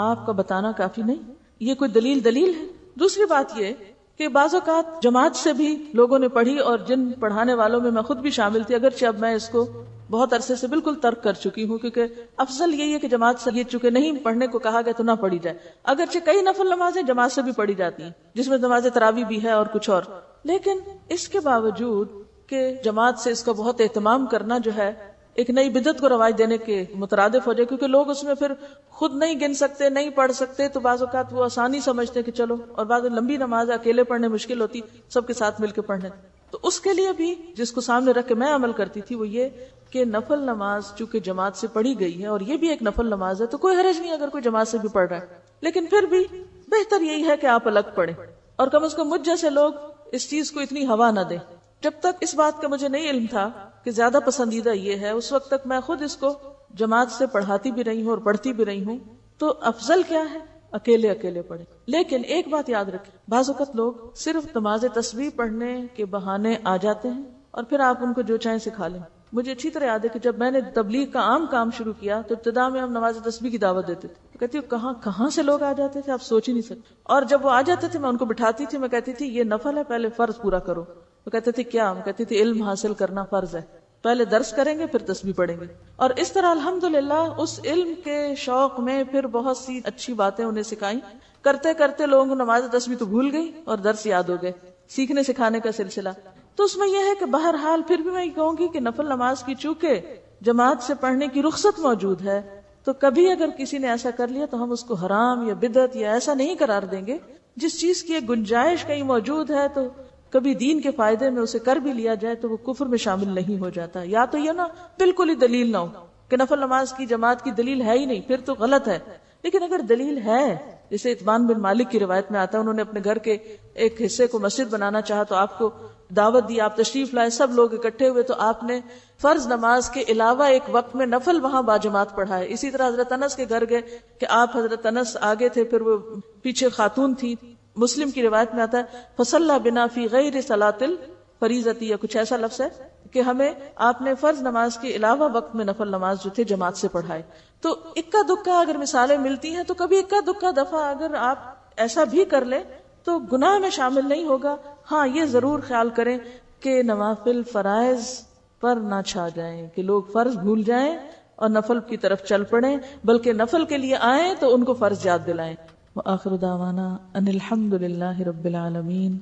[SPEAKER 1] آپ کا بتانا کافی نہیں؟ یہ کوئی دلیل ہے؟ دوسری بات یہ کہ بعض اوقات جماعت سے بھی لوگوں نے پڑھی، اور جن پڑھانے والوں میں میں خود بھی شامل تھی، اگرچہ اب میں اس کو بہت عرصے سے بالکل ترک کر چکی ہوں، کیونکہ افضل یہی ہے کہ جماعت سے یہ چونکہ نہیں پڑھنے کو کہا گیا تو نہ پڑھی جائے. اگرچہ کئی نفل نمازیں جماعت سے بھی پڑھی جاتی ہیں، جس میں نماز تراویح بھی ہے اور کچھ اور، لیکن اس کے باوجود کہ جماعت سے اس کا بہت اہتمام کرنا جو ہے ایک نئی بدعت کو رواج دینے کے مترادف ہو جائے، کیونکہ لوگ اس میں پھر خود نہیں گن سکتے، نہیں پڑھ سکتے، تو بعض اوقات وہ آسانی سمجھتے کہ چلو، اور بعض لمبی نماز اکیلے پڑھنے مشکل ہوتی، سب کے ساتھ مل کے پڑھنے. تو اس کے لیے بھی جس کو سامنے رکھ کے میں عمل کرتی تھی وہ یہ کہ نفل نماز چونکہ جماعت سے پڑھی گئی ہے، اور یہ بھی ایک نفل نماز ہے، تو کوئی حرج نہیں اگر کوئی جماعت سے بھی پڑھ رہا ہے، لیکن پھر بھی بہتر یہی ہے کہ آپ الگ پڑھیں، اور کم از کم مجھ جیسے لوگ اس چیز کو اتنی ہوا نہ دیں. جب تک اس بات کا مجھے نہیں علم تھا کہ زیادہ پسندیدہ یہ ہے، اس وقت تک میں خود اس کو جماعت سے پڑھاتی بھی رہی ہوں اور پڑھتی بھی رہی ہوں. تو افضل کیا ہے؟ اکیلے پڑھیں. لیکن ایک بات یاد رکھیں، بعض اوقات لوگ صرف نماز تسبیح پڑھنے کے بہانے آ جاتے ہیں اور پھر آپ ان کو جو چاہیں سکھا لیں. مجھے اچھی طرح یاد ہے کہ جب میں نے تبلیغ کا عام کام شروع کیا تو ابتدا میں ہم نماز تسبیح کی دعوت دیتے تھے، کہتی ہوں کہاں سے لوگ آ جاتے تھے، آپ سوچ ہی نہیں سکتے. اور جب وہ آ جاتے تھے میں ان کو بٹھاتی تھی، میں کہتی تھی یہ نفل ہے، پہلے فرض پورا کرو. وہ کہتے تھے کیا؟ میں کہتی تھی علم حاصل کرنا فرض ہے، پہلے درس کریں گے پھر تسبیح پڑھیں گے. اور اس طرح الحمدللہ اس علم کے شوق میں پھر بہت سی اچھی باتیں انہیں سکھائیں. کرتے کرتے لوگوں کو نماز تسبیح تو بھول گئی اور درس یاد ہو گئے. سیکھنے سکھانے کا سلسلہ. تو اس میں یہ ہے کہ بہرحال پھر بھی میں یہ کہوں گی کہ نفل نماز کی چونکہ جماعت سے پڑھنے کی رخصت موجود ہے، تو کبھی اگر کسی نے ایسا کر لیا تو ہم اس کو حرام یا بدعت یا ایسا نہیں قرار دیں گے. جس چیز کی ایک گنجائش کہیں موجود ہے تو کبھی دین کے فائدے میں اسے کر بھی لیا جائے تو وہ کفر میں شامل نہیں ہو جاتا. یا تو یہ نا بالکل ہی دلیل نہ ہو کہ نفل نماز کی جماعت کی دلیل ہے ہی نہیں، پھر تو غلط ہے. لیکن اگر دلیل ہے، جیسے اتبان بن مالک کی روایت میں آتا ہے، انہوں نے اپنے گھر کے ایک حصے کو مسجد بنانا چاہا تو آپ کو دعوت دی، آپ تشریف لائے، سب لوگ اکٹھے ہوئے، تو آپ نے فرض نماز کے علاوہ ایک وقت میں نفل وہاں باجماعت پڑھائے. اسی طرح حضرت انس کے گھر گئے کہ آپ حضرت انس آگے تھے، پھر وہ پیچھے خاتون تھی. مسلم کی روایت میں آتا ہے فصلی بنا فی غیر صلاۃ الفریضۃ، یا کچھ ایسا لفظ ہے کہ ہمیں آپ نے فرض نماز کے علاوہ وقت میں نفل نماز جو تھے جماعت سے پڑھائے. تو اکا دکا اگر مثالیں ملتی ہیں تو کبھی اکا دکا دفعہ اگر آپ ایسا بھی کر لیں تو گناہ میں شامل نہیں ہوگا. ہاں یہ ضرور خیال کریں کہ نوافل فرائض پر نہ چھا جائیں، کہ لوگ فرض بھول جائیں اور نفل کی طرف چل پڑیں، بلکہ نفل کے لیے آئیں تو ان کو فرض یاد دلائیں. وآخر دعوانا ان الحمد للہ رب العالمین.